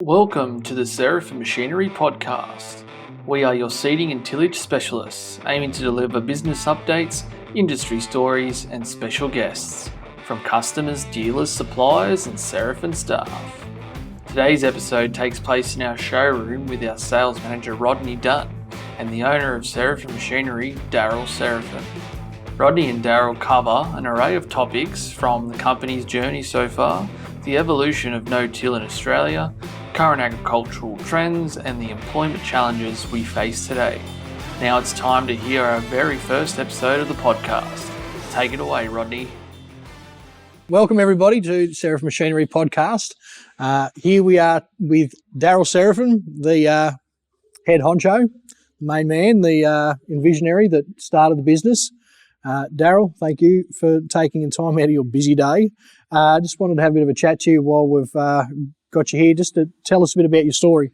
Welcome to the Serafin Machinery podcast. We are your seeding and tillage specialists, aiming to deliver business updates, industry stories, and special guests from customers, dealers, suppliers, and Serafin staff. Today's episode takes place in our showroom with our sales manager Rodney Dunn and the owner of Serafin Machinery, Darryl Serafin. Rodney and Daryl cover an array of topics from the company's journey so far, the evolution of no-till in Australia, current agricultural trends, and the employment challenges we face today. Now it's time to hear our very first episode of the podcast. Take it away, Rodney. Welcome everybody to Serafin Machinery podcast. Here we are with Darryl Serafin, the head honcho, main man, the visionary that started the business. Daryl, thank you for taking the time out of your busy day. Just wanted to have a bit of a chat to you while we've got you here, just to tell us a bit about your story.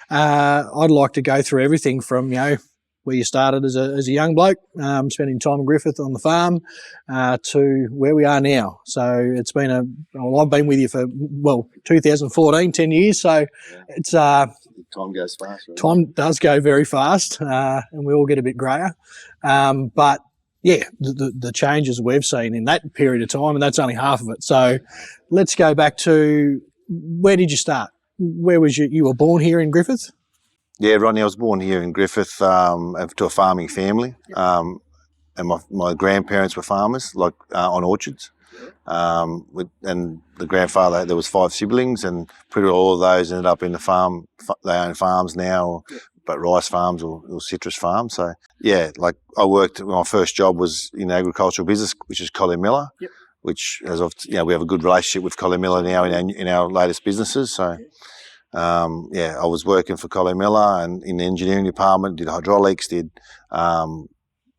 I'd like to go through everything from, where you started as a young bloke, spending time in Griffith on the farm, to where we are now. So it's been I've been with you for, 2014, 10 years. So it's, time goes fast. Right? Time does go very fast, and we all get a bit greyer. But yeah, the changes we've seen in that period of time, and that's only half of it. So let's go back to, where did you start? Where was you were born here in Griffith? Yeah, Rodney, I was born here in Griffith to a farming family, and my grandparents were farmers, on orchards. And the grandfather, there was 5 siblings, and pretty well all of those ended up in the farm. They own farms now, but rice farms or citrus farms. So yeah, I worked. My first job was in agricultural business, which is Collier Miller. Yep. Which, we have a good relationship with Collier Miller now in our latest businesses. So, I was working for Collier Miller and in the engineering department, did hydraulics, did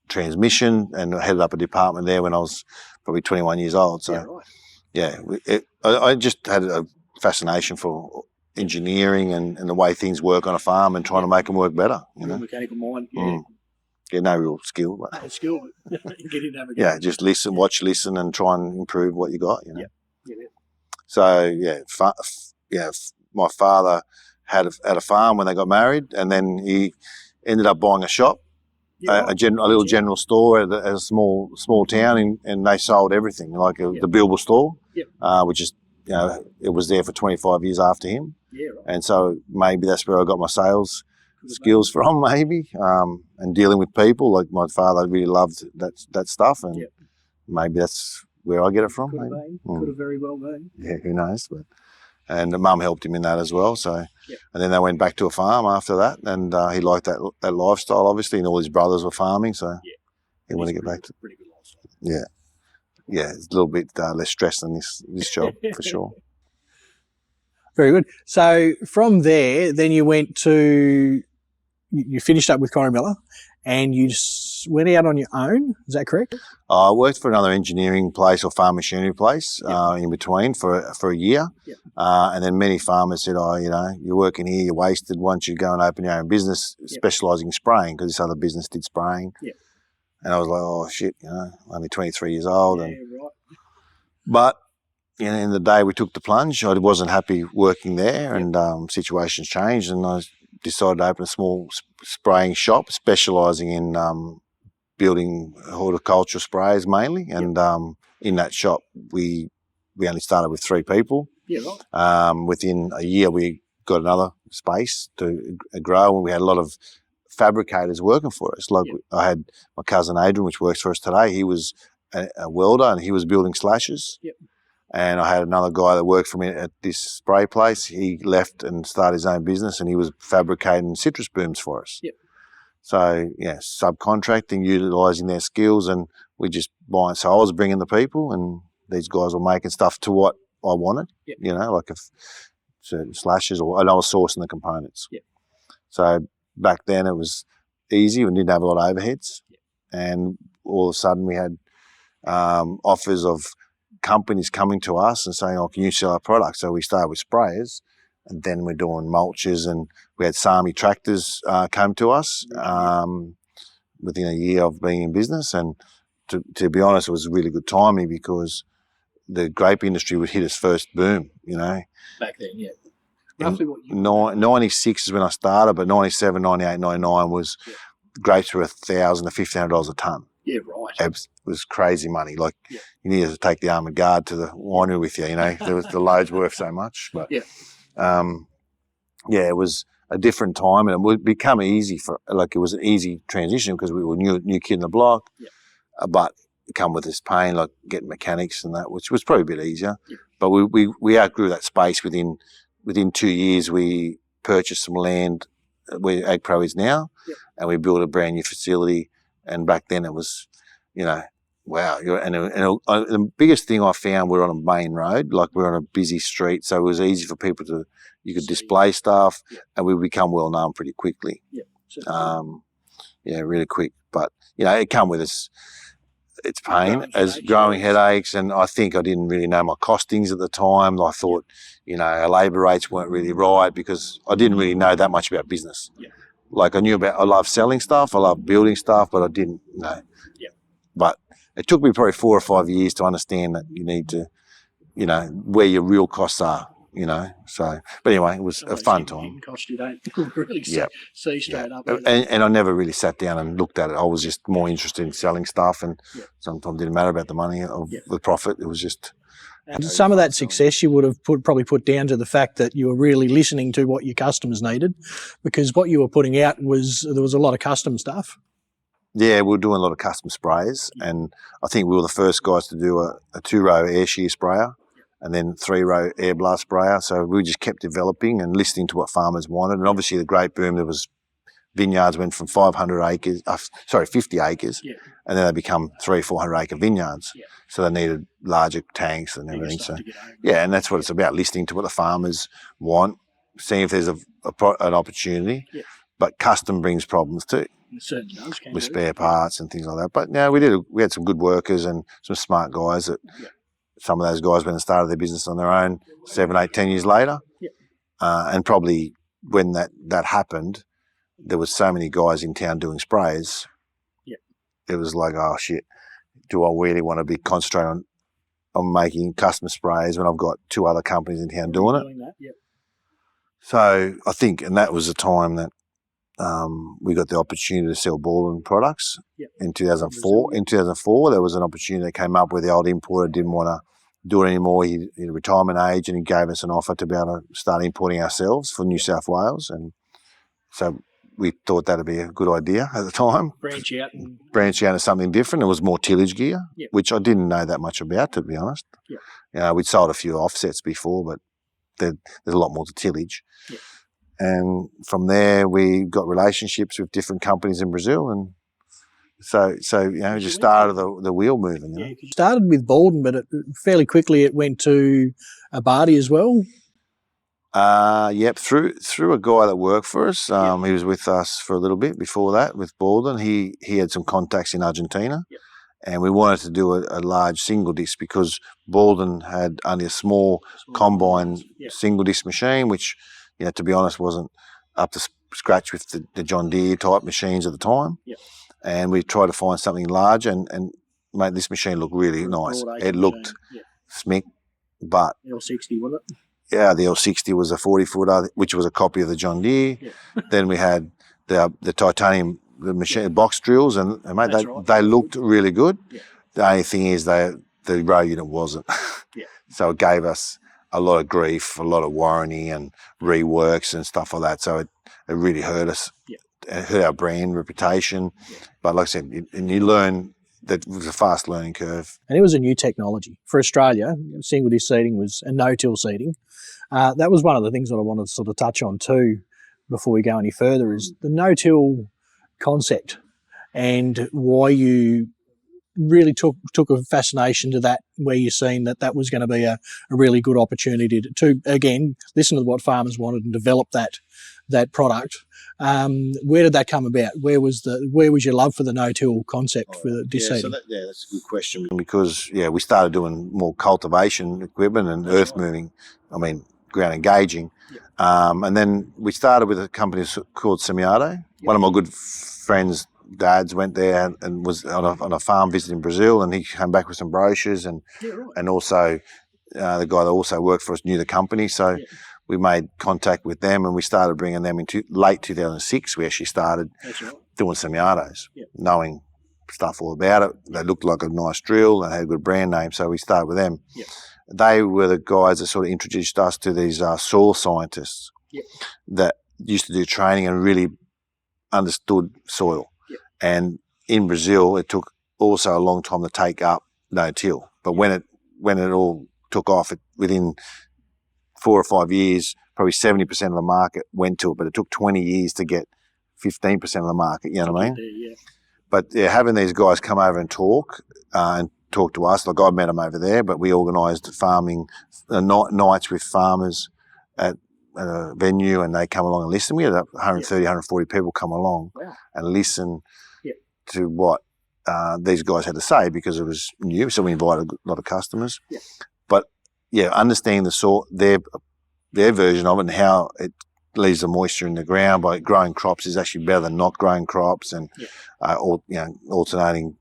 transmission, and headed up a department there when I was probably 21 years old. So, I just had a fascination for engineering and the way things work on a farm and trying to make them work better. Mechanical mind. Yeah, no real skill. But no skill, but get in, have a go. Yeah, just listen, and try and improve what you got. Yeah. So my father had a farm when they got married, and then he ended up buying a shop, a little general store at a small town, and they sold everything, the Bilbo store, which is it was there for 25 years after him. Yeah, right. And so maybe that's where I got my sales skills from, maybe, and dealing with people. Like my father really loved that stuff, and maybe that's where I get it from. Could have very well been. Yeah, who knows? And the mum helped him in that as well. So, and then they went back to a farm after that, and he liked that lifestyle, obviously, and all his brothers were farming, so he wanted to get back to pretty good lifestyle. Yeah, it's a little bit less stress than this job for sure. Very good. So from there, then you went to. You finished up with Collier Miller, and you just went out on your own. Is that correct? I worked for another engineering place or farm machinery place in between for a year, and then many farmers said, you're working here, you're wasted. Why don't you go and open your own business, specialising in spraying, because this other business did spraying. And I was like, oh shit, only 23 years old. But in the day we took the plunge, I wasn't happy working there, and situations changed, and I decided to open a small spraying shop specialising in building horticultural sprays mainly. And in that shop, we only started with 3 people. Within a year, we got another space to grow, and we had a lot of fabricators working for us. I had my cousin Adrian, which works for us today. He was a welder, and he was building slashes. And I had another guy that worked for me at this spray place. He left and started his own business, and he was fabricating citrus booms for us. So, subcontracting, utilising their skills, and we just buying. So I was bringing the people, and these guys were making stuff to what I wanted, like certain slashes, and I was sourcing the components. So back then it was easy. We didn't have a lot of overheads. And all of a sudden we had offers of companies coming to us and saying, can you sell our product? So we started with sprayers, and then we're doing mulches, and we had Sami tractors come to us within a year of being in business. And to be honest, it was really good timing, because the grape industry would hit its first boom, Back then, roughly what you 96 is when I started, but 97, 98, 99 was grapes were $1,000 to $1,500 a tonne. Yeah, right. It was crazy money. Like you needed to take the armoured guard to the winery with you. There was the loads worth so much. But it was a different time, and it would become easy it was an easy transition because we were new kid in the block. Yeah. But it come with this pain, like getting mechanics and that, which was probably a bit easier. Yeah. But we outgrew that space within 2 years. We purchased some land where AgPro is now, and we built a brand new facility. And back then it was, wow. The biggest thing I found, we're on a main road, like we're on a busy street, so it was easy for people you could display stuff, and we become well known pretty quickly. Yeah, really quick. But it come with its pain as growing headaches, and I think I didn't really know my costings at the time. I thought, our labour rates weren't really right because I didn't really know that much about business. Yeah. Like I love selling stuff, I love building stuff, but I didn't know. Yeah. But it took me probably 4 or 5 years to understand that you need to, where your real costs are, So, but anyway, it was a fun time. Cost you don't really see straight up. And I never really sat down and looked at it. I was just more interested in selling stuff, and sometimes it didn't matter about the money of the profit. It was just. And some of that success you would have probably put down to the fact that you were really listening to what your customers needed, because what you were putting out there was a lot of custom stuff. Yeah, we were doing a lot of custom sprays, and I think we were the first guys to do a 2-row air shear sprayer and then 3-row air blast sprayer. So we just kept developing and listening to what farmers wanted. And obviously the great boom, there was vineyards went from 50 acres, and then they become 300-400 acre vineyards. Yeah. So they needed larger tanks and everything. So and that's what it's about, listening to what the farmers want, seeing if there's an opportunity. Yeah. But custom brings problems too. It certainly does, with spare parts and things like that. But we had some good workers and some smart guys that some of those guys went and started their business on their own 7, 8, 10 years later. Yeah. And probably when that happened, there was so many guys in town doing sprays. Yeah. It was like, oh shit, do I really want to be concentrating on making custom sprays when I've got 2 other companies in town doing it? Yeah. So I think, and that was the time that we got the opportunity to sell Baldwin products in 2004. In 2004, there was an opportunity that came up where the old importer didn't want to do it anymore. He had retirement age, and he gave us an offer to be able to start importing ourselves for New South Wales. And so we thought that'd be a good idea at the time. Branch out into something different. It was more tillage gear, which I didn't know that much about, to be honest. We'd sold a few offsets before, but there's a lot more to tillage. Yeah. And from there, we got relationships with different companies in Brazil, and so just started the wheel moving. You started with Baldwin, but fairly quickly it went to Abadi as well. Through a guy that worked for us. He was with us for a little bit before that with Baldwin. He had some contacts in Argentina, and we wanted to do a large single disc because Baldwin had only a small combine single disc machine, which, to be honest, wasn't up to scratch with the John Deere type machines at the time. Yep. And we tried to find something large and made this machine look really nice. It looked smick, but L60, was it? Yeah, the L60 was a 40-footer, which was a copy of the John Deere. Yeah. Then we had the titanium machine box drills, and mate, they looked really good. Yeah. The only thing is the row unit wasn't. So it gave us a lot of grief, a lot of warranty and reworks and stuff like that. So it really hurt us. Yeah. It hurt our brand reputation. Yeah. But like I said, and you learn that it was a fast learning curve. And it was a new technology. For Australia, single disc seeding and no-till seeding. That was one of the things that I wanted to sort of touch on too before we go any further, is the no-till concept and why you really took a fascination to that, where you're seeing that was going to be a really good opportunity to again listen to what farmers wanted and develop that product. Where did that come about? Where was your love for the no-till concept for the disc seeding? That's a good question, because we started doing more cultivation equipment and earth moving. Ground engaging, and then we started with a company called Semiato. Yep. One of my good friends' dads went there and was on a farm visit in Brazil, and he came back with some brochures, and also the guy that also worked for us knew the company, so we made contact with them and we started bringing them in late 2006. We actually started doing semi-autos, knowing stuff all about it. They looked like a nice drill and had a good brand name, so we started with them. They were the guys that sort of introduced us to these soil scientists that used to do training and really understood soil. And in Brazil, it took also a long time to take up no-till. But when it all took off, within 4 or 5 years, probably 70% of the market went to it. But it took 20 years to get 15% of the market. You know what I mean? But having these guys come over and talk to us, like I met them over there, but we organised farming nights with farmers at a venue, and they come along and listen. We had 130, 140 people come along and listen to what these guys had to say, because it was new. So we invited a lot of customers. But understanding their version of it and how it leaves the moisture in the ground by growing crops is actually better than not growing crops, and alternating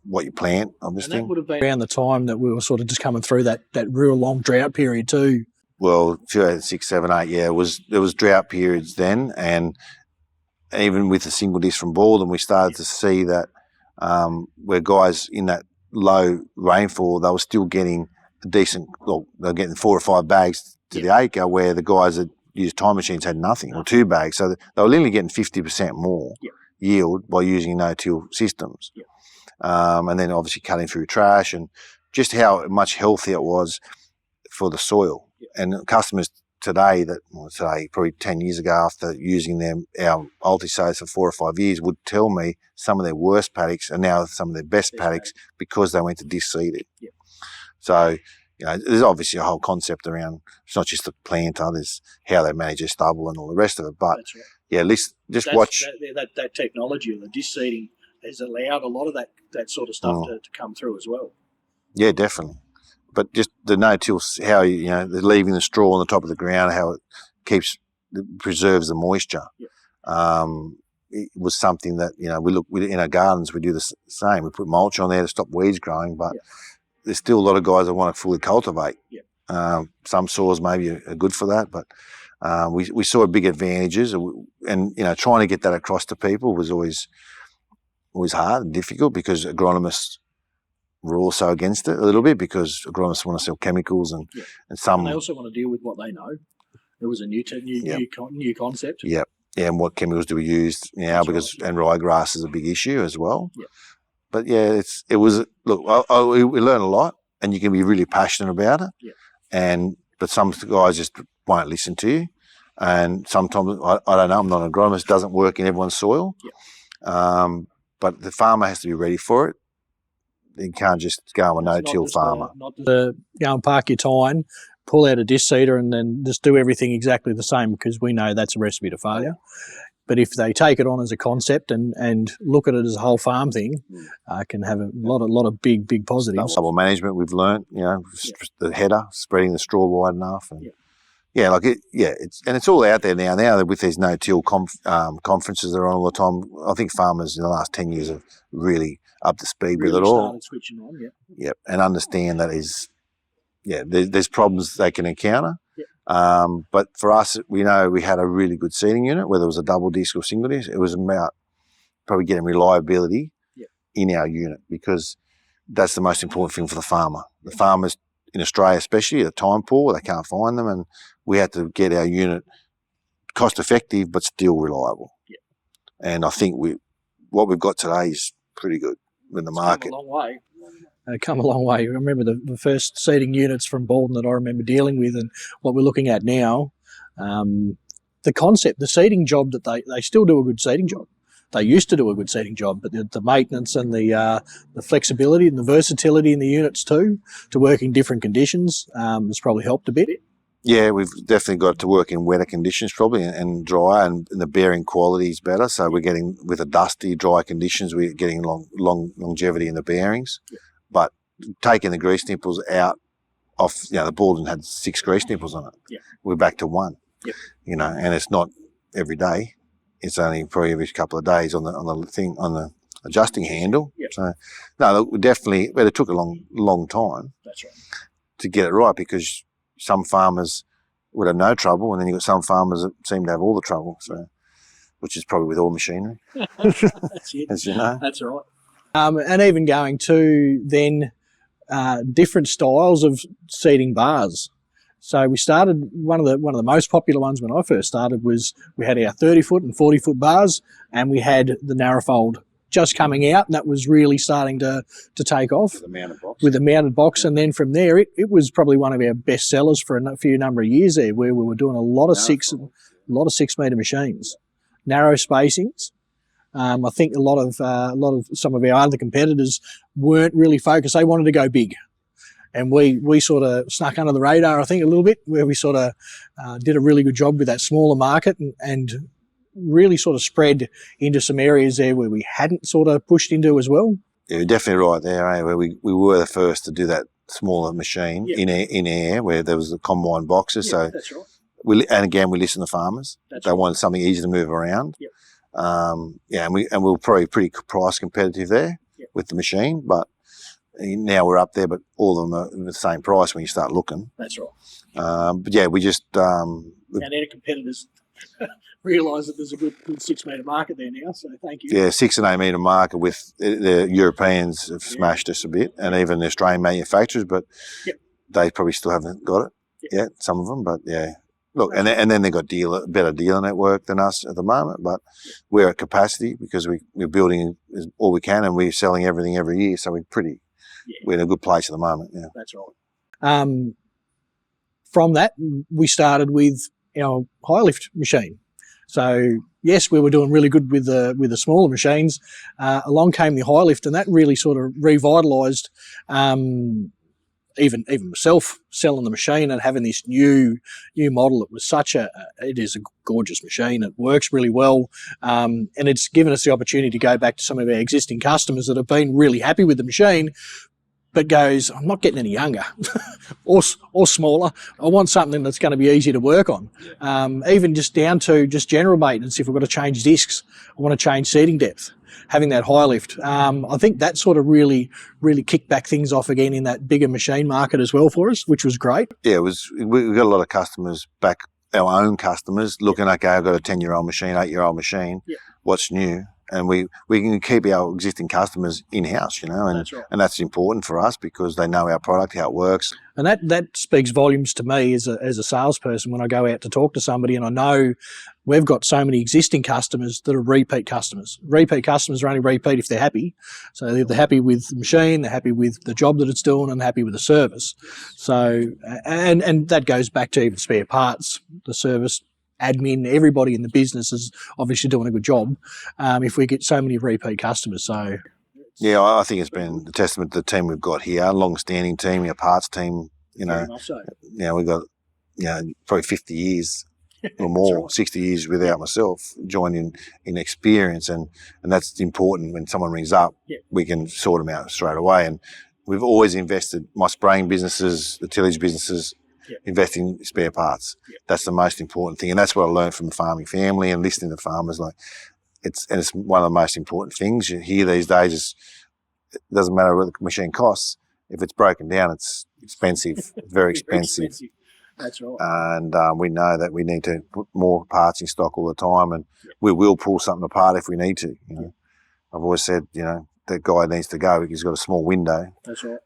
what you plant, obviously. And that would have been around the time that we were sort of just coming through that real long drought period too. Well, 2006, 7, 8, there was drought periods then, and even with the single disc from Baldwin, we started to see that where guys in that low rainfall, they were still getting a decent, they're getting 4 or 5 bags to the acre, where the guys that used time machines had nothing, or 2 bags. So they were literally getting 50% more yield by using no-till systems. And then obviously cutting through trash, and just how much healthier it was for the soil. And customers today, probably 10 years ago, after using our multi-sows for 4 or 5 years, would tell me some of their worst paddocks are now some of their best paddocks because they went to disc-seeded. So, there's obviously a whole concept around, it's not just the planter, there's how they manage their stubble and all the rest of it. But watch. That technology of the disc seeding has allowed a lot of that sort of stuff to come through as well. Yeah, definitely. But just the no-till, how they're leaving the straw on the top of the ground, how it preserves the moisture. It was something that we in our gardens we do the same. We put mulch on there to stop weeds growing, but there's still a lot of guys that want to fully cultivate. Some soils maybe are good for that, but we saw big advantages, and trying to get that across to people was always hard and difficult, because agronomists were also against it a little bit, because agronomists want to sell chemicals and some. And they also want to deal with what they know. It was a new concept. And what chemicals do we use now? And ryegrass is a big issue as well. But we learn a lot, and you can be really passionate about it. But some guys just won't listen to you, and sometimes I don't know. I'm not an agronomist. It doesn't work in everyone's soil. But the farmer has to be ready for it. You can't just go a no-till farmer. Not to go and park your time, pull out a disc seeder, and then just do everything exactly the same, because we know that's a recipe to failure. But if they take it on as a concept and look at it as a whole farm thing, can have a lot of big positives. Stubble management, we've learnt, the header, spreading the straw wide enough, and it's all out there now. Now with these no-till conferences that are on all the time, I think farmers in the last 10 years have really up to speed with it all. Started switching on, and understand that there's problems they can encounter. But for us, we know we had a really good seeding unit, whether it was a double disc or single disc. It was about probably getting reliability in our unit, because that's the most important thing for the farmer. The farmers in Australia, especially, are time poor, they can't find them, and we had to get our unit cost effective but still reliable. And I think what we've got today is pretty good in the market. Come a long way. Come a long way. I remember the first seeding units from Baldwin that I remember dealing with, and what we're looking at now, the concept, the seeding job, that they still do a good seeding job. They used to do a good seeding job, but the maintenance and the flexibility and the versatility in the units too, to work in different conditions, has probably helped a bit. Yeah, we've definitely got to work in wetter conditions probably, and dry, and the bearing quality is better. So we're getting, with the dusty, dry conditions, we're getting long longevity in the bearings. But taking the grease nipples out off, the Baldwin had 6 grease nipples on it. We're back to 1. And it's not every day. It's only probably every couple of days on the adjusting handle. So no, we definitely, but it took a long time. That's right. To get it right, because some farmers would have no trouble, and then you've got some farmers that seem to have all the trouble. So, which is probably with all machinery. That's it. As you know. That's right. And even going to then different styles of seating bars. So we started, one of the most popular ones when I first started was we had our 30-foot and 40-foot bars, and we had the narrowfold just coming out, and that was really starting to take off with the mounted box. And then from there, it was probably one of our best sellers for a few number of years there, where we were doing a lot of 6 metre machines, narrow spacings. I think a lot of some of our other competitors weren't really focused. They wanted to go big. And we sort of snuck under the radar, I think, a little bit, where we sort of did a really good job with that smaller market and really sort of spread into some areas there where we hadn't sort of pushed into as well. Yeah, you're definitely right there, eh? Where we were the first to do that smaller machine in air, where there was the combine boxes. So that's right. we listened to farmers. They wanted something easy to move around. Yep. And we were probably pretty price competitive there with the machine, but now we're up there, but all of them are the same price when you start looking. That's right. But yeah, we just... and our competitors realise that there's a good 6 metre market there now, so thank you. Yeah, 6 and 8 metre market with the Europeans have smashed us a bit, and even the Australian manufacturers, but they probably still haven't got it yet, some of them, but yeah. Look, and then they've got better dealer network than us at the moment, but we're at capacity because we're building all we can, and we're selling everything every year, so we're in a good place at the moment. Yeah, that's right. From that, we started with our high lift machine. So yes, we were doing really good with the smaller machines. Along came the high lift, and that really sort of revitalised. Even myself selling the machine and having this new model. It is a gorgeous machine. It works really well, and it's given us the opportunity to go back to some of our existing customers that have been really happy with the machine, but goes, I'm not getting any younger or smaller. I want something that's going to be easy to work on. Even just down to just general maintenance. If we've got to change discs, I want to change seating depth. Having that high lift, I think that sort of really kicked back things off again in that bigger machine market as well for us, which was great. Yeah, we got a lot of customers back, our own customers, looking, okay, I've got a 10-year-old machine, 8-year-old machine, what's new? And we can keep our existing customers in-house, and that's right. And that's important for us because they know our product, how it works. And that speaks volumes to me as a salesperson when I go out to talk to somebody, and I know we've got so many existing customers that are repeat customers. Repeat customers are only repeat if they're happy. So they're happy with the machine, they're happy with the job that it's doing, and happy with the service. So, and that goes back to even spare parts, the service, admin, everybody in the business is obviously doing a good job if we get so many repeat customers. So, yeah, I think it's been a testament to the team we've got here, long-standing team, our parts team. We've got probably 50 years or more, right. 60 years without myself joining in experience, and that's important. When someone rings up, we can sort them out straight away. And we've always invested, my spraying businesses, the tillage businesses, investing in spare parts. That's the most important thing, and that's what I learned from the farming family and listening to farmers. It's one of the most important things you hear these days. It doesn't matter what the machine costs. If it's broken down, it's expensive, very expensive. That's right. And we know that we need to put more parts in stock all the time, and we will pull something apart if we need to. I've always said, that guy needs to go because he's got a small window. That's right.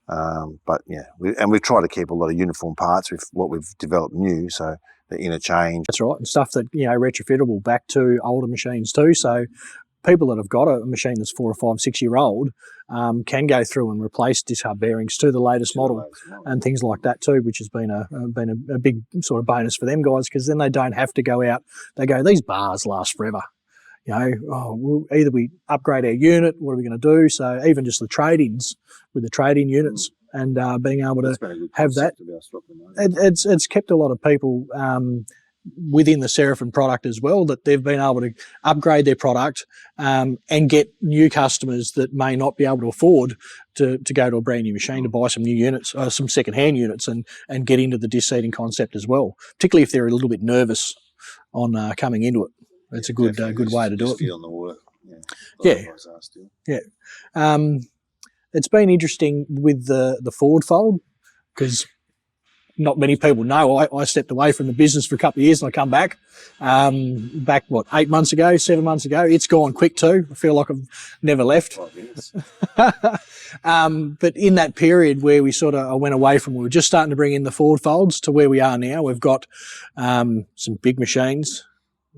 But yeah, we've tried to keep a lot of uniform parts with what we've developed new, so the interchange. That's right, and stuff that retrofittable back to older machines too. So people that have got a machine that's 4 or 5, 6 year old can go through and replace disc hub bearings to the latest model and things like that too, which has been a big sort of bonus for them guys, because then they don't have to go out. They go, these bars last forever. Either we upgrade our unit, what are we going to do? So even just the trade-ins with the trade-in units and being able to have that, it's kept a lot of people within the Serafin product as well, that they've been able to upgrade their product and get new customers that may not be able to afford to go to a brand new machine to buy some new units, some second-hand units, and get into the disc seating concept as well, particularly if they're a little bit nervous on coming into it. It's a good way to do it. Feel on the water. It's been interesting with the forward fold, because not many people know, I stepped away from the business for a couple of years and I come back. 8 months ago, 7 months ago. It's gone quick too. I feel like I've never left. 5 minutes. But in that period where I went away from, we were just starting to bring in the forward folds to where we are now. We've got some big machines,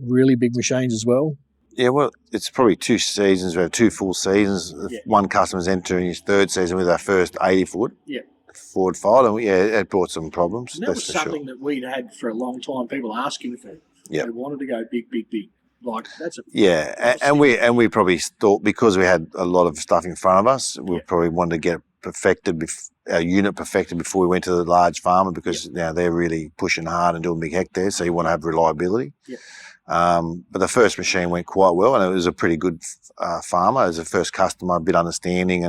really big machines as well. Yeah, well, it's probably 2 seasons. We have 2 full seasons. Yeah. One customer's entering his 3rd season with our first 80-foot forward fold, and it brought some problems. And that was something that we'd had for a long time. People asking for, they wanted to go big, big, big. Like that's and we probably thought because we had a lot of stuff in front of us, we probably wanted to get our unit perfected before we went to the large farmer because now they're really pushing hard and doing big hectares, so you want to have reliability. Yeah. But the first machine went quite well, and it was a pretty good farmer. As a first customer, a bit understanding,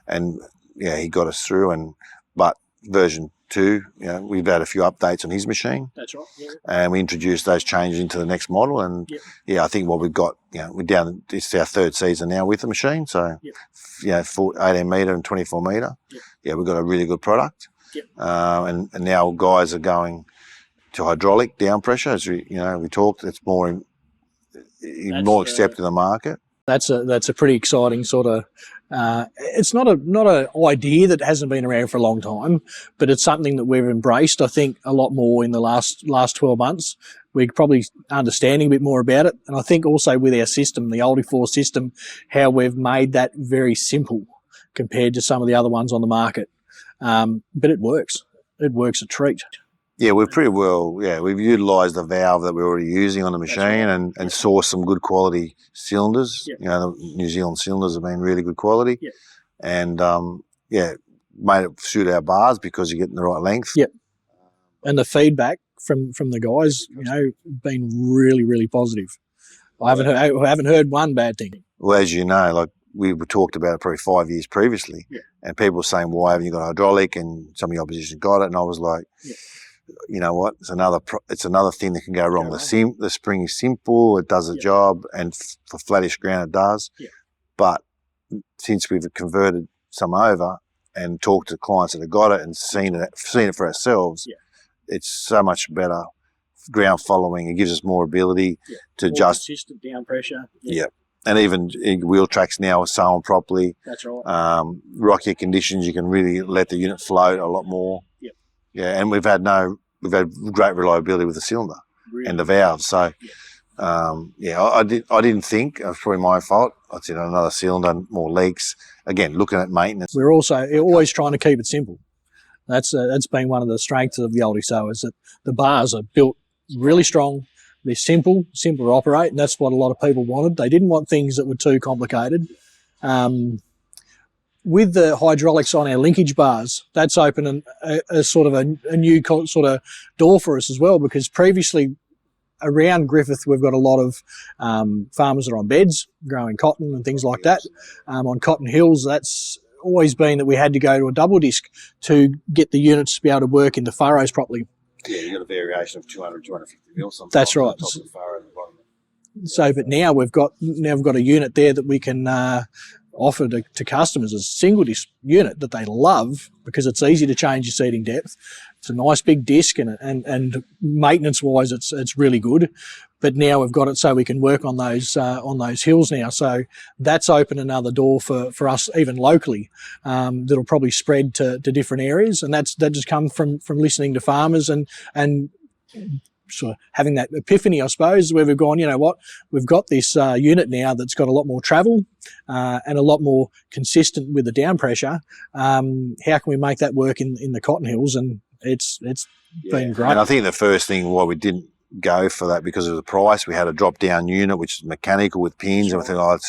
and he got us through. But version 2, we've had a few updates on his machine. That's right. Yeah. And we introduced those changes into the next model, and I think what we've got, we're down. It's our 3rd season now with the machine, so 18 metre and 24 metre. We've got a really good product. And now guys are going to hydraulic down pressure, as we talked. It's more accepted in the market. That's a pretty exciting sort of. It's not a idea that hasn't been around for a long time, but it's something that we've embraced. I think a lot more in the last 12 months. We're probably understanding a bit more about it, and I think also with our system, the Oldie4 system, how we've made that very simple compared to some of the other ones on the market. But it works. It works a treat. Yeah, we're pretty well, we've utilised the valve that we're already using on the machine and sourced some good quality cylinders. The New Zealand cylinders have been really good quality. And, made it suit our bars because you're getting the right length. And the feedback from the guys, been really, really positive. I haven't heard one bad thing. Well, as you know, like we were talked about it probably 5 years previously, and people were saying, why haven't you got hydraulic? And some of the opposition got it. And I was like, you know what? It's another thing that can go wrong. The spring is simple; it does the job, and for flattish ground, it does. But since we've converted some over and talked to clients that have got it and seen it for ourselves, it's so much better ground following. It gives us more ability to more just consistent down pressure. And even wheel tracks now are sewn properly. That's right. Rockier conditions, you can really let the unit float a lot more. And we've had great reliability with the cylinder and the valve. So, I didn't think it was probably my fault. I said another cylinder, more leaks. Again, looking at maintenance. We're also always trying to keep it simple. That's been one of the strengths of the Oldie So is that the bars are built really strong. They're simple to operate, and that's what a lot of people wanted. They didn't want things that were too complicated. With the hydraulics on our linkage bars, that's opened a sort of a new sort of door for us as well, because previously around Griffith, we've got a lot of farmers that are on beds, growing cotton and things like that. On Cotton Hills, that's always been that we had to go to a double disc to get the units to be able to work in the furrows properly. Yeah, you got a variation of 200, 250 mil. That's right. So, but now we've got a unit there that we can offer to customers as a single disc unit that they love because it's easy to change your seating depth. It's a nice big disc and maintenance wise it's really good. But now we've got it so we can work on those hills now. So that's opened another door for us even locally. That'll probably spread to different areas, and that just come from listening to farmers and sort of having that epiphany, I suppose, where we've gone, you know what, we've got this unit now that's got a lot more travel and a lot more consistent with the down pressure. How can we make that work in the Cotton Hills? And it's been great. And I think the first thing why we didn't go for that because of the price, we had a drop down unit which is mechanical with pins, and we thought,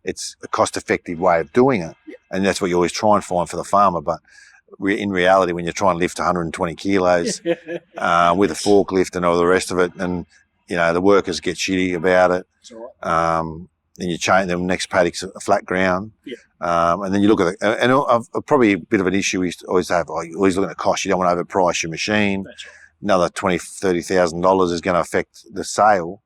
it's a cost effective way of doing it, and that's what you always try and find for the farmer. But in reality, when you're trying to lift 120 kilos with a forklift and all the rest of it, and the workers get shitty about it, then you change them. Next paddock's a flat ground, and then you look at it. And probably a bit of an issue we always have. You're always looking at cost. You don't want to overprice your machine. Another $20,000-$30,000 is going to affect the sale.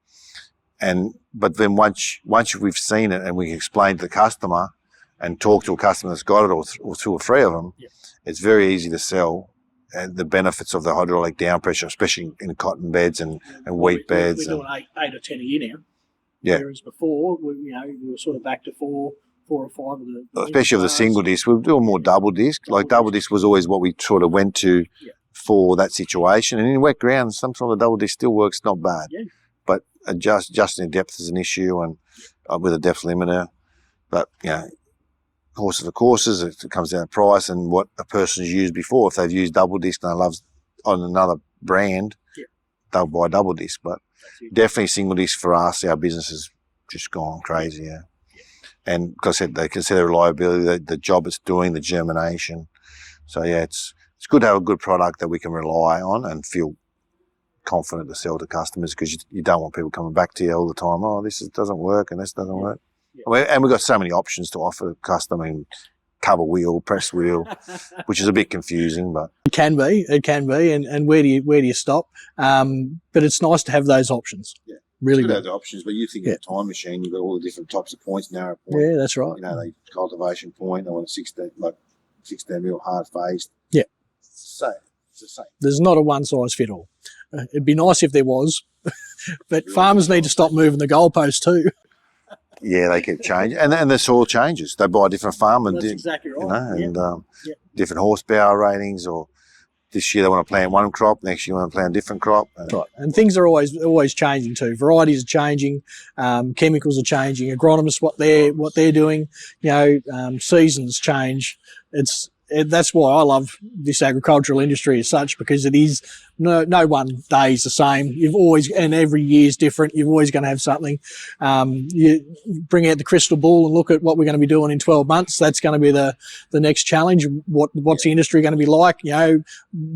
But then once we've seen it and we explain to the customer and talk to a customer that's got it, or two or three of them, it's very easy to sell. the benefits of the hydraulic down pressure, especially in cotton beds and wheat beds. We're doing eight or 10 a year now. Yeah. Whereas before, we were sort of back to four or five of the. Especially with the single disc, we're doing more double disc. Double disc was always what we sort of went to for that situation. And in wet ground, some sort of double disc still works not bad. Yeah. But adjusting the depth is an issue, and with a depth limiter. But horses are courses. It comes down to price and what a person's used before. If they've used double disc and they love on another brand, they'll buy double disc. But definitely single disc for us, our business has just gone crazy. Yeah. And because I said, they consider reliability, the job it's doing, the germination. So it's good to have a good product that we can rely on and feel confident to sell to customers, because you don't want people coming back to you all the time. Oh, this doesn't work and this doesn't work. Yeah. And we've got so many options to offer the customer. I mean, cover wheel, press wheel, which is a bit confusing, but it can be. And where do you stop? But it's nice to have those options. Yeah. Really good to have the options, but you think of a time machine, you've got all the different types of points, narrow point. Yeah, that's right. They cultivation point, they want 16 mil hard faced. Yeah. It's the same. There's not a one size fit all. It'd be nice if there was, but farmers need to stop moving the goalposts too. Yeah, they keep changing, and the soil changes. They buy a different farm, and that's exactly right. And different horsepower ratings. Or this year they want to plant one crop, next year they want to plant a different crop. Right, and things are always changing too. Varieties are changing, chemicals are changing. Agronomists what they're doing. Seasons change. That's why I love this agricultural industry as such, because it is no one day is the same. You've always, and every year is different. You're always going to have something. You bring out the crystal ball and look at what we're going to be doing in 12 months. That's going to be the next challenge. What's the industry going to be like?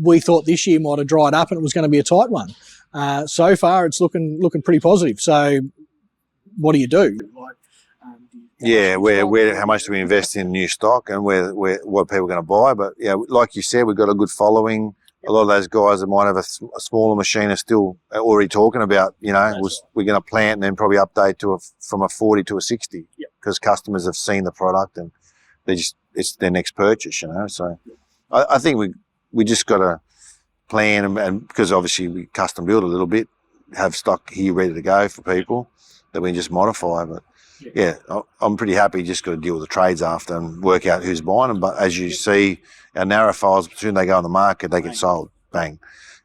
We thought this year might have dried up and it was going to be a tight one. So far, it's looking pretty positive. So, what do you do? Yeah, how much do we invest in new stock, and what people are going to buy? But like you said, we've got a good following. A lot of those guys that might have a smaller machine are still already talking about, we're going to plant and then probably update from a 40 to a 60, because customers have seen the product and it's their next purchase, So I think we just got to plan, and because obviously we custom build a little bit, have stock here ready to go for people that we just modify, but. Yeah, I'm pretty happy. Just got to deal with the trades after and work out who's buying them. But as you see, our narrow files, as soon as they go on the market, they get sold. Bang.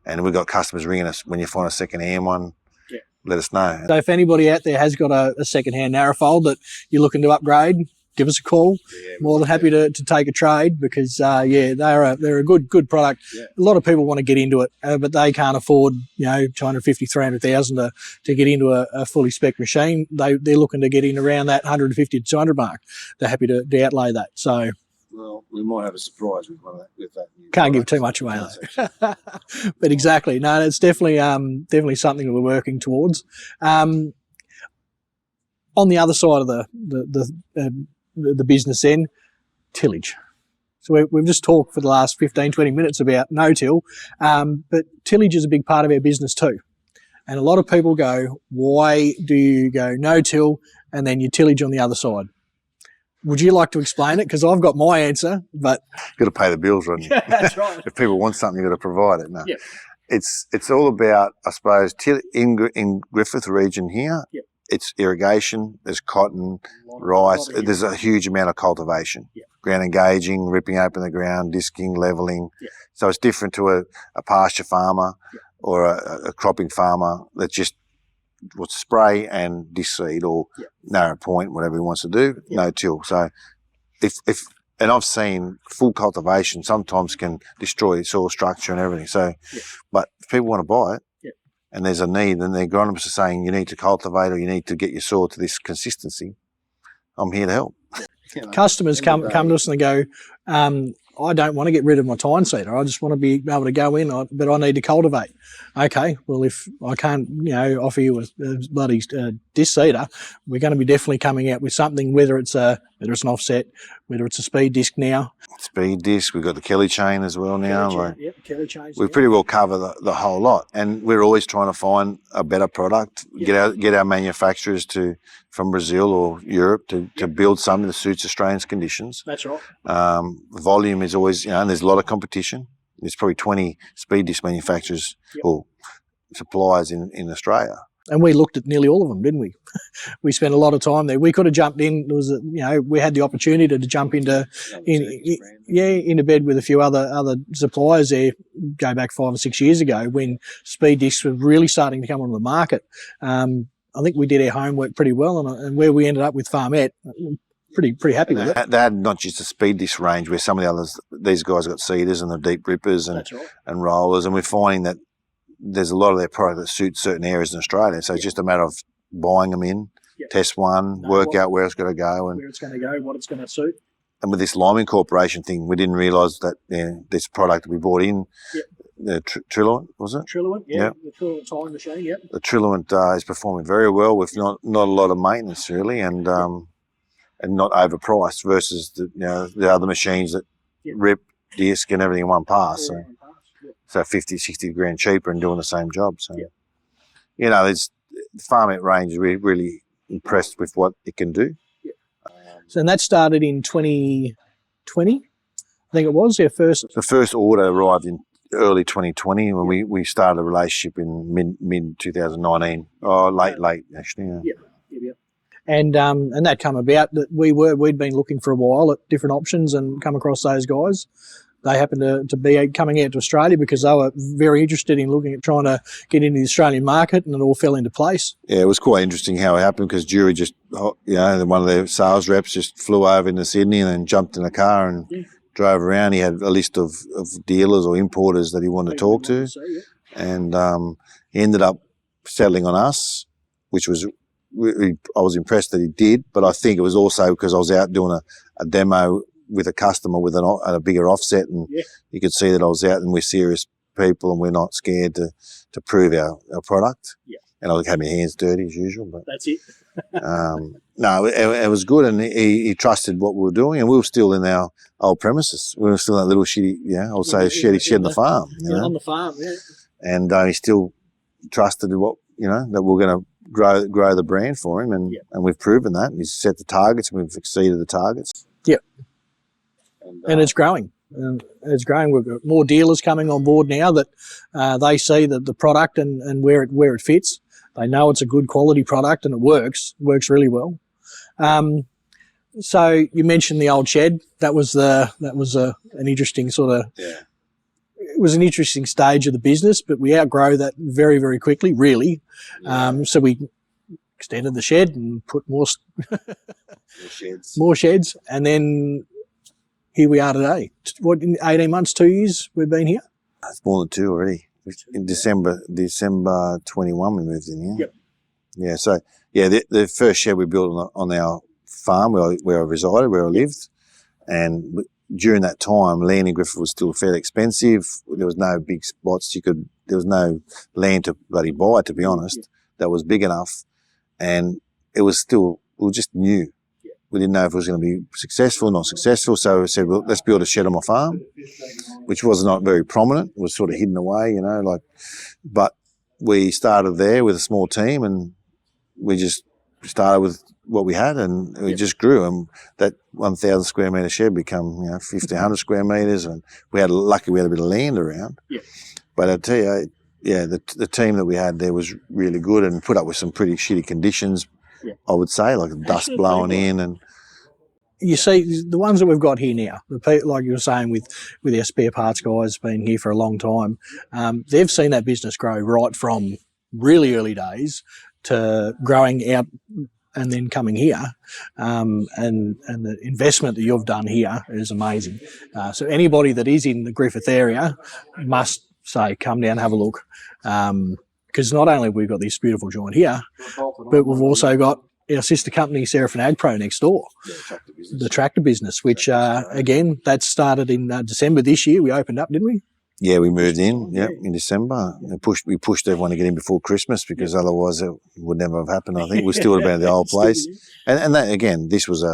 And we've got customers ringing us when you find a second-hand one. Yeah. Let us know. So if anybody out there has got a second-hand narrow file that you're looking to upgrade, give us a call. Yeah, more than happy to take a trade, because they're a good product. Yeah. A lot of people want to get into it, but they can't afford $250,000, $300,000 to get into a fully spec machine. They're looking to get in around that 150 to 200 mark. They're happy to outlay that. So. Well, we might have a surprise with that. Can't give too much away though. But exactly, no, it's definitely something that we're working towards. On the other side of the business end, tillage. So we've just talked for the last 15, 20 minutes about no-till, but tillage is a big part of our business too. And a lot of people go, why do you go no-till and then you tillage on the other side? Would you like to explain it? Because I've got my answer, but... You've got to pay the bills, Rodney. Yeah, that's right. If people want something, you've got to provide it. No. Yep. It's all about, I suppose, in Griffith region here, it's irrigation, there's cotton, rice, there's a huge amount of cultivation. Yeah. Ground engaging, ripping open the ground, disking, levelling. Yeah. So it's different to a pasture farmer or a cropping farmer that just would spray and disc seed or narrow point, whatever he wants to do, no till. So and I've seen full cultivation sometimes can destroy soil structure and everything. So, but if people want to buy it, and there's a need, and the agronomists are saying you need to cultivate or you need to get your soil to this consistency, I'm here to help. Customers come to us and they go, I don't want to get rid of my tine seeder. I just want to be able to go in, but I need to cultivate. Okay, well, if I can't, offer you a bloody disc seeder, we're going to be definitely coming out with something, whether it's an offset, whether it's a speed disc now. Speed disc, we've got the Kelly chain as well now. Kelly chain. We pretty well cover the whole lot, and we're always trying to find a better product, get our manufacturers from Brazil or Europe to build something that suits Australians' conditions. That's right. Volume is always, and there's a lot of competition. there's probably 20 speed disc manufacturers or suppliers in Australia. And we looked at nearly all of them, didn't we? We spent a lot of time there. We could have jumped in. There was, we had the opportunity to jump into bed with a few other suppliers there. Go back 5 or 6 years ago when speed discs were really starting to come on the market. I think we did our homework pretty well, and where we ended up with Farmet, pretty happy with it. They had not just a speed disc range where some of the others, these guys got seeders and the deep rippers and rollers, and we're finding that there's a lot of their product that suits certain areas in Australia. So it's just a matter of buying them in, test one, work out where it's going to go. And where it's going to go, what it's going to suit. And with this lime incorporation thing, we didn't realise that this product we bought in, the Trilluent, was it? Trilluent, the Trilluent tying machine, The Trilluent is performing very well with not a lot of maintenance really, and not overpriced versus the other machines that rip, disc and everything in one pass. So 50, 60 grand cheaper and doing the same job. So, the Farmet range, we're really impressed with what it can do. So, and that started in 2020, I think it was, The first order arrived in early 2020 when we started a relationship in mid 2019. Oh, late actually. And that come about that we'd been looking for a while at different options and come across those guys. They happened to be coming out to Australia because they were very interested in looking at trying to get into the Australian market, and it all fell into place. Yeah, it was quite interesting how it happened because Jury just, one of their sales reps just flew over into Sydney and then jumped in a car and drove around. He had a list of dealers or importers that he wanted to talk to, and he ended up settling on us, which was, I was impressed that he did, but I think it was also because I was out doing a demo with a customer with a bigger offset, and you could see that I was out and we're serious people and we're not scared to prove our product. And I had my hands dirty as usual, but that's it. No, it was good, and he trusted what we were doing, and we were still in our old premises. We were still in that little shitty, I would say shed on the farm. On the farm, And he still trusted what that we're going to grow the brand for him, and we've proven that. And he's set the targets, and we've exceeded the targets. And it's growing. We've got more dealers coming on board now that they see the product and where it fits. They know it's a good quality product and it works really well. So you mentioned the old shed. That was an interesting sort of. It was an interesting stage of the business, but we outgrow that very, very quickly, really. So we extended the shed and put more sheds, and then here we are today. What, in 18 months, 2 years we've been here? It's more than 2 already. In December 21 we moved in here. Yeah, so the first shed we built on our farm where I resided, where I lived, and during that time, land in Griffith was still fairly expensive. There was no big spots there was no land to bloody buy, to be honest, that was big enough. And we were just new. We didn't know if it was going to be successful or not successful. So we said, well, let's build a shed on my farm, which was not very prominent. It was sort of hidden away, but we started there with a small team, and we just started with what we had, and we just grew. And that 1,000 square metre shed become 1,500 square metres, and we had a bit of land around. But I tell you, the team that we had there was really good and put up with some pretty shitty conditions. I would say, like dust blowing in, and you see the ones that we've got here now, the people, like you were saying with our spare parts guys been here for a long time, they've seen that business grow right from really early days to growing out and then coming here, and the investment that you've done here is amazing. So anybody that is in the Griffith area must say, come down, have a look. Because not only have we got this beautiful joint here, but we've also got our sister company, Serafin Agpro, next door, the tractor business, which, again, that started in December this year. We opened up, didn't we? Yeah, we moved in, in December. We pushed everyone to get in before Christmas because otherwise it would never have happened, I think. We're still about the old place. And that, again, this was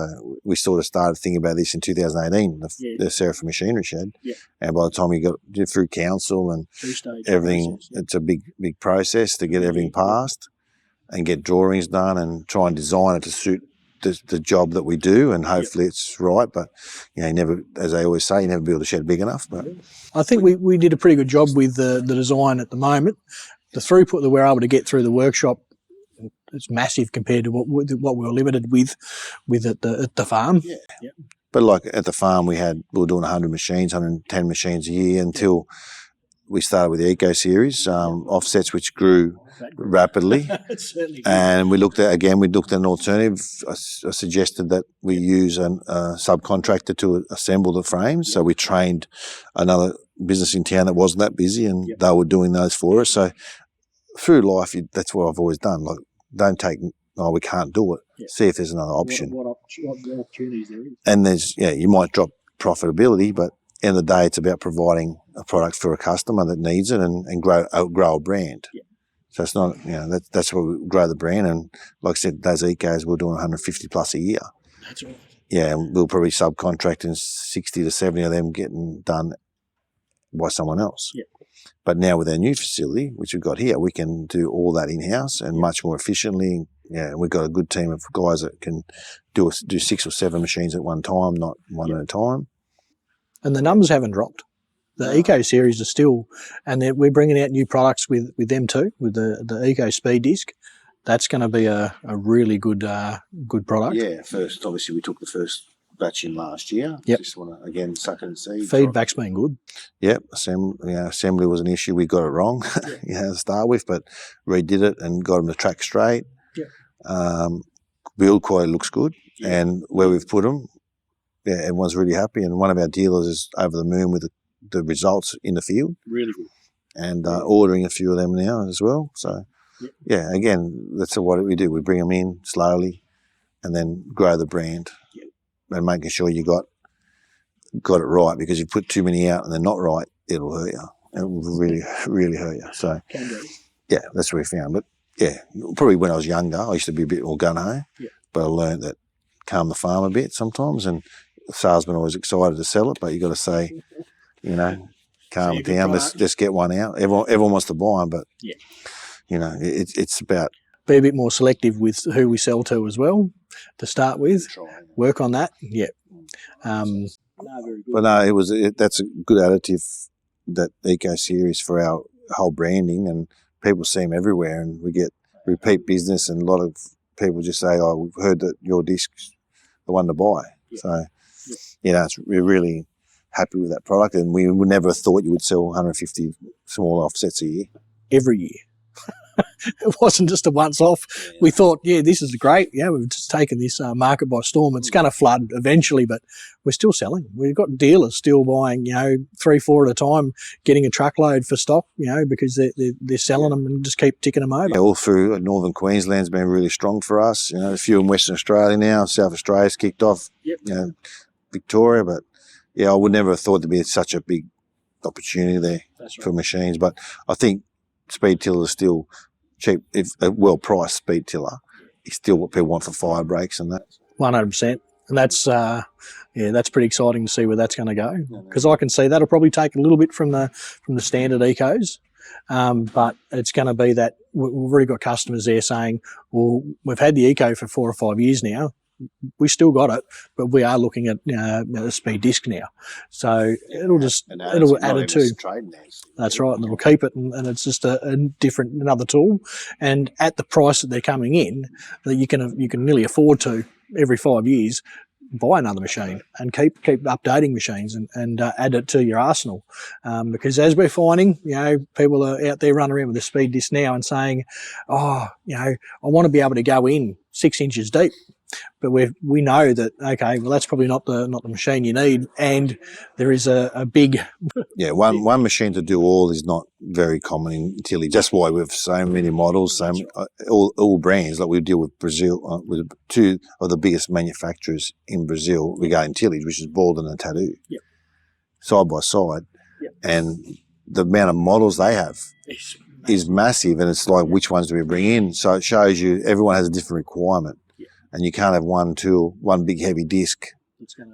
we sort of started thinking about this in 2018, the Serafin Machinery shed. And by the time we got through council and everything, it's a big process to get everything passed and get drawings done and try and design it to suit the job that we do, and hopefully it's right. But you never, as I always say, you never build a shed big enough. But I think we did a pretty good job with the design at the moment. The throughput that we're able to get through the workshop, it's massive compared to what we were limited with at the farm. Yeah. But like at the farm, we were doing 100 machines, 110 machines a year until we started with the Eco Series offsets, which grew rapidly. And we looked at an alternative. I suggested that we use a subcontractor to assemble the frames. So we trained another business in town that wasn't that busy, and they were doing those for us. So through life, that's what I've always done. Like, don't take, we can't do it. Yeah. See if there's another option. What opportunities there is. And you might drop profitability, but end of the day, it's about providing a product for a customer that needs it and grow a brand. Yeah. So it's not, that's where we grow the brand. And like I said, those Ecos, we're doing 150 plus a year. That's right. Yeah, and we'll probably subcontract and 60 to 70 of them getting done by someone else. Yeah. But now with our new facility, which we've got here, we can do all that in-house and much more efficiently. Yeah, we've got a good team of guys that can do 6 or 7 machines at one time, not one at a time. And the numbers haven't dropped. The Eco Series are still, and we're bringing out new products with them too, with the Eco Speed Disc. That's going to be a really good product. Yeah, first, obviously, we took the first batch in last year. Yep. Just want to, again, suck it and see. Feedback's been good. Yep. Assembly was an issue. We got it wrong, to start with, but redid it and got them to track straight. Yep. Build quality looks good. Yep. And where we've put them, everyone's really happy. And one of our dealers is over the moon with the results in the field. Really good. And ordering a few of them now as well. So, again, that's what we do. We bring them in slowly and then grow the brand and making sure you got it right, because if you put too many out and they're not right, it'll hurt you. It will really, really hurt you. So, that's what we found. But, probably when I was younger, I used to be a bit more gun-ho, but I learned that calm the farm a bit sometimes, and the salesman always excited to sell it, but you got to say, calm it down. Let's get one out. Everyone wants to buy them, but it's about be a bit more selective with who we sell to as well. To start with, work on that. Yeah. But no, that's a good additive, that Eco Series, for our whole branding, and people see them everywhere, and we get repeat business, and a lot of people just say, "Oh, we've heard that your disc's the one to buy." So, we're really happy with that product, and we would never have thought you would sell 150 small offsets a year. Every year. It wasn't just a once-off. We thought, this is great. We've just taken this market by storm. It's going to flood eventually, but we're still selling. We've got dealers still buying, 3, 4 at a time, getting a truckload for stock, because they're selling them and just keep ticking them over. All through Northern Queensland's been really strong for us. A few in Western Australia now. South Australia's kicked off. Yep. Victoria, but I would never have thought there'd be such a big opportunity there for machines. But I think speed tiller is still cheap. If a well-priced speed tiller is still what people want for fire breaks and that. 100%. And that's that's pretty exciting to see where that's going to go, because I can see that'll probably take a little bit from the standard Ecos, but it's going to be that we've already got customers there saying, well, we've had the Eco for 4 or 5 years now. We still got it, but we are looking at a speed disc now. So it'll add it to. That's right, and it'll keep it, and it's just another tool. And at the price that they're coming in, that you can nearly afford to every 5 years buy another machine and keep updating machines and add it to your arsenal. Because as we're finding, people are out there running around with a speed disc now and saying, I want to be able to go in 6 inches deep. But we know that, okay, well, that's probably not the machine you need, and there is a big one machine to do all is not very common in tillage. That's why we have so many models, all brands. Like we deal with Brazil, with 2 of the biggest manufacturers in Brazil regarding tillage, which is Baldwin and Tattoo, side by side, and the amount of models they have is massive, and it's like, which ones do we bring in? So it shows you everyone has a different requirement. And you can't have one tool, one big heavy disc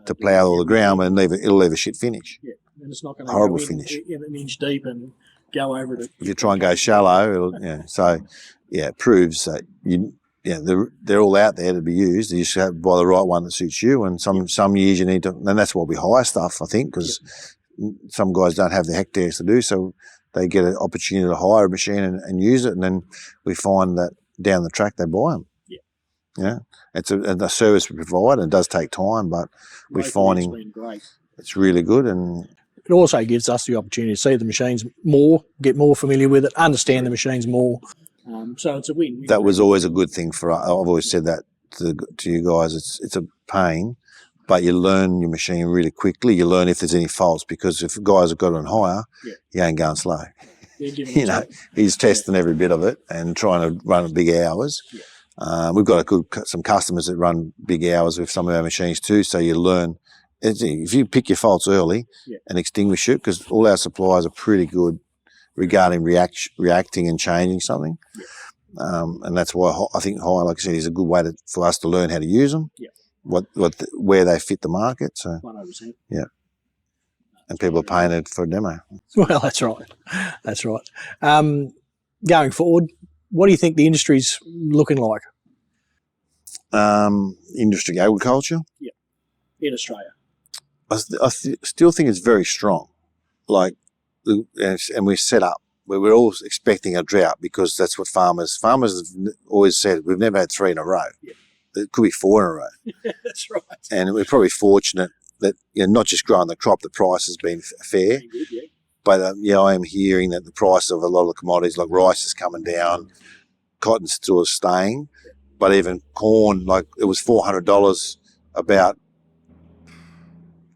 to plough all the ground, and it'll leave a shit finish. Yeah, and it's not going to horrible finish. In an inch deep and go over it. If you try and go shallow, it proves that yeah, they're all out there to be used. You just have to buy the right one that suits you. And some years you need to, and that's why we hire stuff, I think, because some guys don't have the hectares to do, so they get an opportunity to hire a machine and use it, and then we find that down the track they buy them. Yeah. Yeah, it's a service we provide, and it does take time, but we're finding it's really good, and it also gives us the opportunity to see the machines more, get more familiar with it, understand the machines more. So it's a win. That was always a good thing for us. I've always said that to you guys. It's a pain, but you learn your machine really quickly. You learn if there's any faults, because if guys have got it on hire, he ain't going slow. You know, he's testing every bit of it and trying to run big hours. We've got some customers that run big hours with some of our machines too, so you learn. If you pick your faults early and extinguish it, because all our suppliers are pretty good regarding reacting and changing something. And that's why I think hire, like I said, is a good way for us to learn how to use them, where they fit the market. So, 100%. Yeah. And people are paying it for a demo. Well, that's right. That's right. Going forward, what do you think the industry's looking like? Industry agriculture? Yeah, in Australia. I still think it's very strong. Like, and we're set up where we're all expecting a drought, because that's what farmers have always said. We've never had 3 in a row. Yeah. It could be 4 in a row. That's right. And we're probably fortunate that, not just growing the crop, the price has been fair. Good, yeah. But I am hearing that the price of a lot of the commodities, like rice, is coming down, cotton still is staying, but even corn, like it was $400 about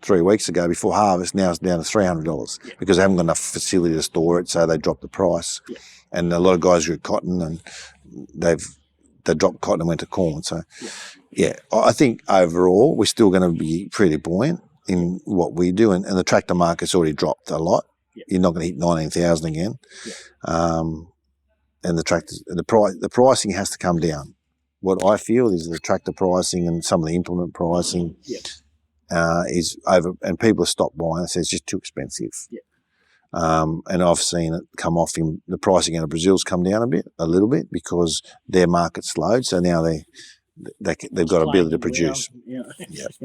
3 weeks ago before harvest. Now it's down to $300 because they haven't got enough facility to store it, so they dropped the price. Yeah. And a lot of guys grew cotton, and they dropped cotton and went to corn. So, I think overall we're still going to be pretty buoyant in what we do, and the tractor market's already dropped a lot. Yeah. You're not going to hit 19,000 again, and the tractors, the pricing has to come down. What I feel is the tractor pricing and some of the implement pricing. Is over, and people have stopped buying. It says it's just too expensive. Yeah. And I've seen it come off in the pricing out of Brazil's come down a little bit, because their market slowed. So now they've got ability to produce.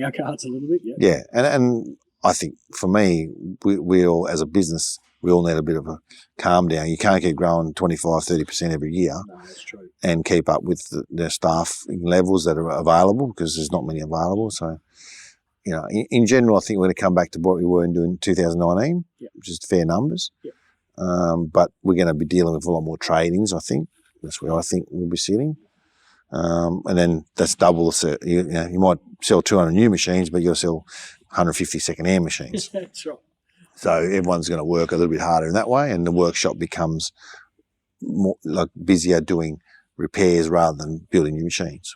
Our cards a little bit. Yeah, and I think for me, we all, as a business, we all need a bit of a calm down. You can't keep growing 25-30% every year. No, that's true. And keep up with the staff levels that are available, because there's not many available. So, in general, I think we're going to come back to what we were in 2019, which is fair numbers. But we're going to be dealing with a lot more trade-ins, I think. That's where I think we'll be sitting. And then that's double. You might sell 200 new machines, but you'll sell 150 second-hand machines. That's right. So everyone's going to work a little bit harder in that way, and the workshop becomes more like busier doing repairs rather than building new machines.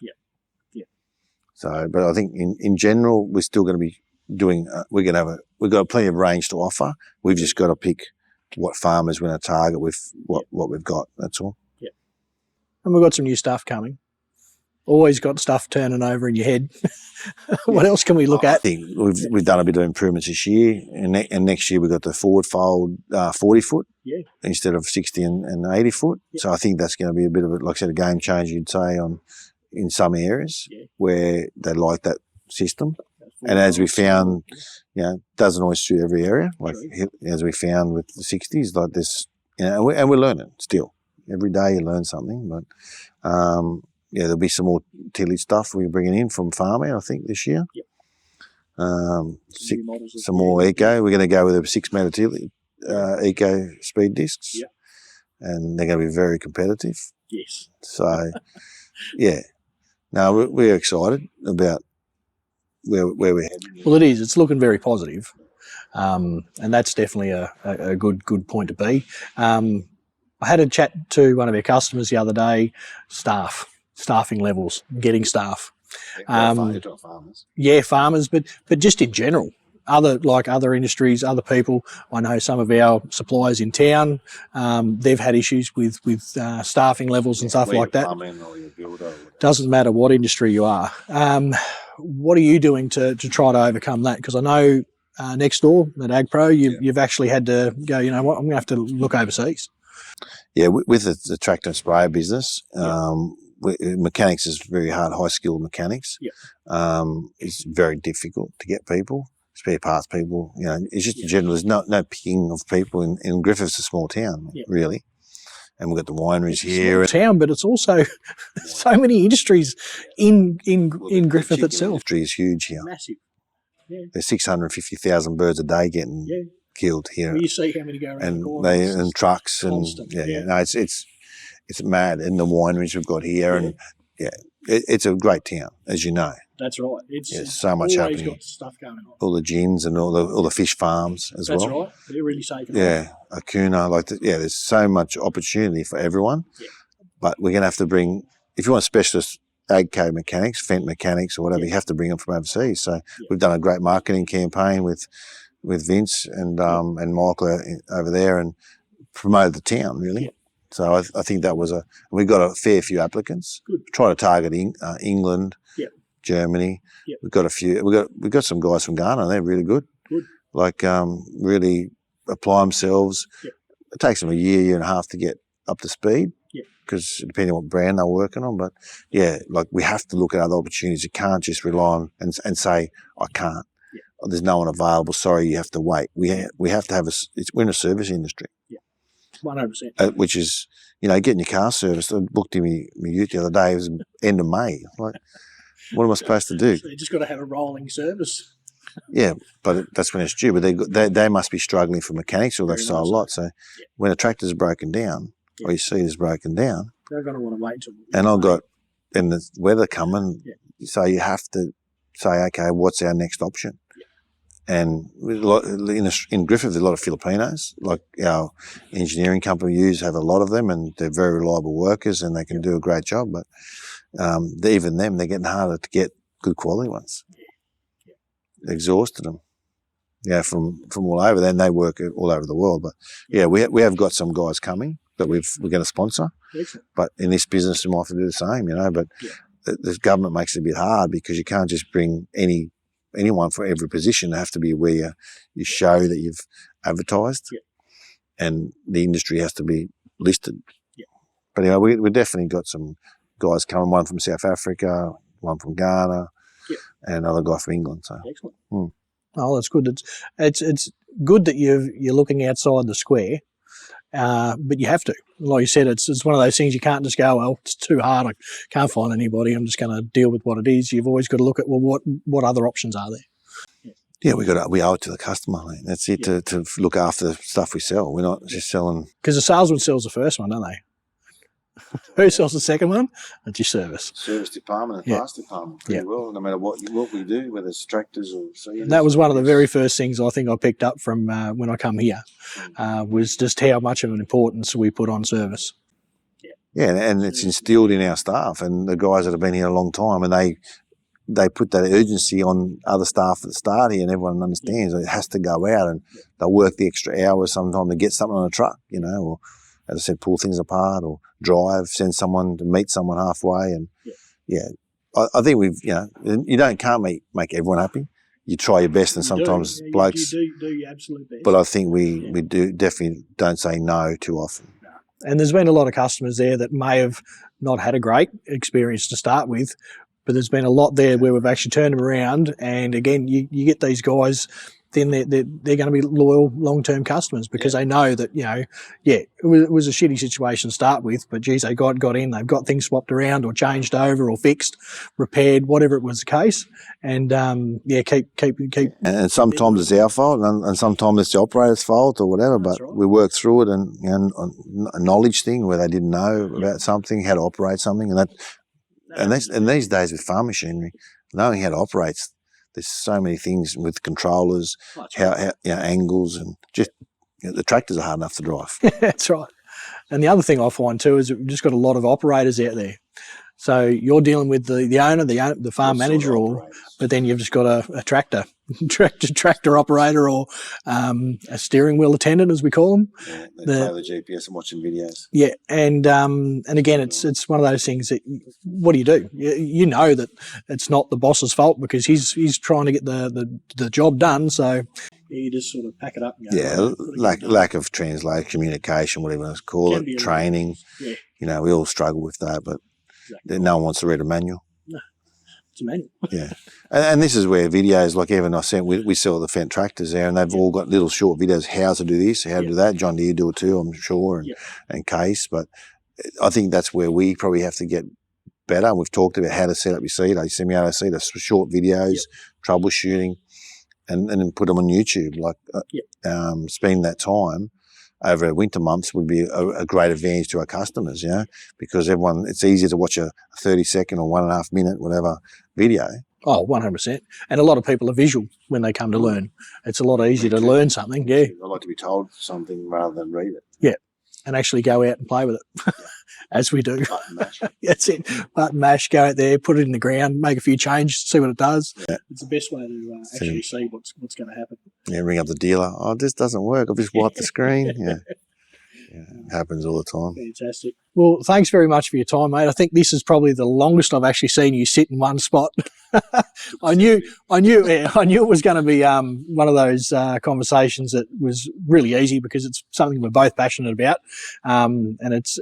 So, but I think in general, we're still going to be doing. We've got plenty of range to offer. We've just got to pick what farmers we're going to target with what we've got. That's all. Yeah. And we've got some new stuff coming. Always got stuff turning over in your head. What else can we look at? I think we've done a bit of improvements this year, and next year we've got the forward fold 40 foot instead of 60 and 80 foot. Yeah. So I think that's going to be a bit of like I said, a game changer, you'd say, in some areas where they like that system. And as we found, doesn't always suit every area. Like as we found with the 60s, like this, and we're learning still. Every day you learn something. But there'll be some more tillage stuff we're bringing in from Farmet, I think, this year. Some more eco. We're going to go with a 6 metre tillage, eco speed discs. And they're going to be very competitive. Yes. So, no, we're excited about where we're heading. Well, it is. It's looking very positive, and that's definitely a good point to be. I had a chat to one of our customers the other day. Staffing levels, getting staff. Farmers. Yeah, farmers, but just in general. Other industries, other people. I know some of our suppliers in town, they've had issues with staffing levels and stuff like that. Doesn't matter what industry you are. What are you doing to try to overcome that? Because I know next door at AgPro, you've actually had to go, you know what, I'm going to have to look overseas. Yeah, with the tractor and sprayer business, mechanics is very hard, high-skilled mechanics. It's very difficult to get people, spare parts people. It's just in general, there's no picking of people in Griffith's a small town, really. And we've got the wineries here. Town, but it's also so many industries in Griffith itself. The industry is huge here. Massive. Yeah. There's 650,000 birds a day getting killed here. Well, you see how many go around and the corner. And trucks constant. No, it's mad. And the wineries we've got here, and it's a great town, as you know. That's right. It's so much happening. Got stuff going on. All the gins and all the fish farms as well. That's right. They're really taking off. Akuna, there's so much opportunity for everyone. Yeah. But we're going to have to bring, if you want specialist ag-co mechanics, Fent mechanics or whatever, you have to bring them from overseas. So we've done a great marketing campaign with Vince and Michael over there and promoted the town, really. Yeah. So I think that was we got a fair few applicants. Good. Try to target England, Germany. Yep. We've got a few. We've got some guys from Ghana. They're really good. Good. Really apply themselves. Yep. It takes them a year and a half to get up to speed. Because depending on what brand they're working on, but we have to look at other opportunities. You can't just rely on and say I can't. Yeah. There's no one available. Sorry, you have to wait. We have to have we're in a service industry. 100%. Which is, getting your car serviced. I booked in my ute the other day. It was end of May. Like, what am I supposed to do? So you just got to have a rolling service. Yeah, but that's when it's due. But they must be struggling for mechanics, or they've sold a lot. So when a tractor's broken down, or you see it's broken down, they're going to want to wait till. And the weather coming, so you have to say, okay, what's our next option? And in Griffith, there's a lot of Filipinos, like our engineering company have a lot of them, and they're very reliable workers and they can do a great job. But even them, they're getting harder to get good quality ones. They exhausted them. From all over. Then they work all over the world. But we have got some guys coming that we're going to sponsor. Excellent. But in this business, we might have to do the same, But the government makes it a bit hard because you can't just bring anyone for every position. They have to be where you show that you've advertised, and the industry has to be listed. But we definitely got some guys coming. One from South Africa, one from Ghana, and another guy from England. So excellent. Oh, that's good. It's good that you're looking outside the square, but you have to. Like you said, it's one of those things you can't just go, well, it's too hard. I can't find anybody. I'm just going to deal with what it is. You've always got to look at, well, what other options are there? Yeah, we owe it to the customer. Mate. That's it, to look after the stuff we sell. We're not just selling. Because the salesman sells the first one, don't they? Who sells the second one? It's your service. Service department and parts department pretty well, no matter what we do, whether it's tractors or... And that was one of the very first things I think I picked up from when I come here, was just how much of an importance we put on service. Yeah, and it's instilled in our staff and the guys that have been here a long time, and they put that urgency on other staff at the start here, and everyone understands it has to go out, and they'll work the extra hours sometimes to get something on a truck, or, as I said, pull things apart or drive, send someone to meet someone halfway. And I think you can't make everyone happy. You try your best, and sometimes blokes you do your absolute best. But I think we definitely don't say no too often. And there's been a lot of customers there that may have not had a great experience to start with, but there's been a lot there where we've actually turned them around. And again, you get these guys, then they're going to be loyal long-term customers because they know that, it was a shitty situation to start with, but geez, they got in, they've got things swapped around or changed over or fixed, repaired, whatever it was the case. And, keep. And sometimes it's our fault and sometimes it's the operator's fault or whatever, but we work through it, and a knowledge thing where they didn't know about something, how to operate something. And these days with farm machinery, knowing how to operate, there's so many things with controllers, how angles, and just the tractors are hard enough to drive. That's right. And the other thing I find too is that we've just got a lot of operators out there. So you're dealing with the owner, the farm manager, but then you've just got a tractor operator, or a steering wheel attendant, as we call them. Yeah, they play the GPS and watching videos. Yeah, and again, it's one of those things that what do? You know that it's not the boss's fault because he's trying to get the job done. So you just sort of pack it up. And go, lack of translation, communication, whatever you want to call it, training. Yeah. We all struggle with that, but Exactly. No one wants to read a manual. No, it's a manual. Yeah. And this is where videos, like even I sent, we sell the Fendt tractors there, and they've all got little short videos, how to do this, how to do that. John Deere do it too, I'm sure, and Case. But I think that's where we probably have to get better. We've talked about how to set up your seeder, your semi-auto seeder, short videos, troubleshooting, and then put them on YouTube. Like spending that time over winter months would be a great advantage to our customers, you know, because it's easier to watch a 30-second or 1.5 minute, whatever, video. Oh, 100%. And a lot of people are visual when they come to learn. It's a lot easier to learn something, I like to be told something rather than read it. Yeah, and actually go out and play with it, as we do. Button mash. That's it. Button mash, go out there, put it in the ground, make a few changes, see what it does. Yeah. It's the best way to actually see what's going to happen. Yeah, ring up the dealer. Oh, this doesn't work. I've just wiped the screen. Yeah. Yeah, it happens all the time. Fantastic. Well, thanks very much for your time, mate. I think this is probably the longest I've actually seen you sit in one spot. I knew it was going to be one of those conversations that was really easy because it's something we're both passionate about, and it's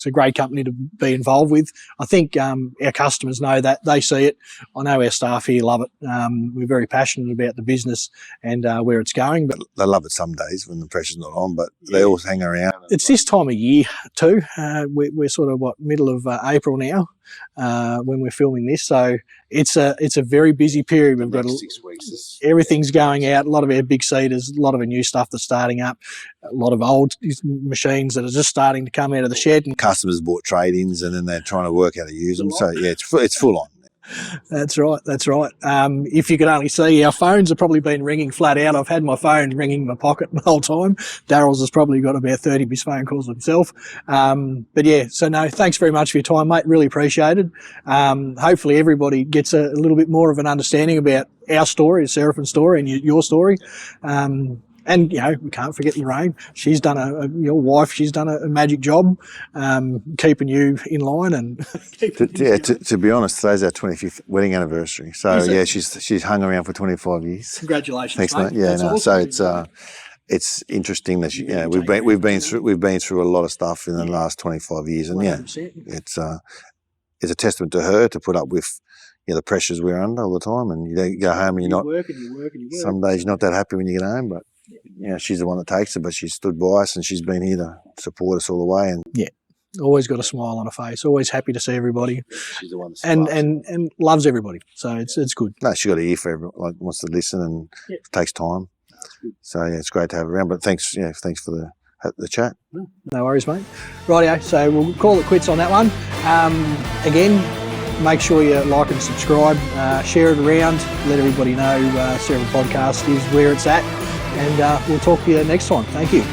a great company to be involved with. I think our customers know that. They see it. I know our staff here love it. We're very passionate about the business and where it's going. But they love it some days when the pressure's not on, but they always hang around. It's this time of year too. We're sort of, middle of April now when we're filming this. So it's a very busy period. We've got 6 weeks. Everything's going out. A lot of our big seeders, a lot of our new stuff that's starting up, a lot of old machines that are just starting to come out of the shed. And customers bought trade-ins and then they're trying to work out how to use them. So yeah, it's full on. That's right. If you could only see, our phones have probably been ringing flat out. I've had my phone ringing in my pocket the whole time. Daryl's has probably got about 30 of his phone calls himself. But yeah, so no, thanks very much for your time, mate. Really appreciated. Hopefully everybody gets a little bit more of an understanding about our story, the Serafin story, and your story. And, we can't forget Lorraine. She's done your wife, she's done a magic job, keeping you in line. And to be honest, today's our 25th wedding anniversary. So yeah, she's hung around for 25 years. Congratulations, thanks, mate. Yeah, That's awesome. So it's interesting that we've been through a lot of stuff in the last 25 years, and 100%. It's a testament to her to put up with the pressures we're under all the time, and you go home and you're not. You work. Some days you're not that happy when you get home, but. She's the one that takes it, but she's stood by us and she's been here to support us all the way. And always got a smile on her face. Always happy to see everybody. She's the one that and loves everybody. So it's good. No, she got an ear for everyone. Like wants to listen and it takes time. So it's great to have her around. But thanks for the chat. No worries, mate. Rightio. So we'll call it quits on that one. Again, make sure you like and subscribe, share it around, let everybody know Serafin Podcast is where it's at. And we'll talk to you next time. Thank you.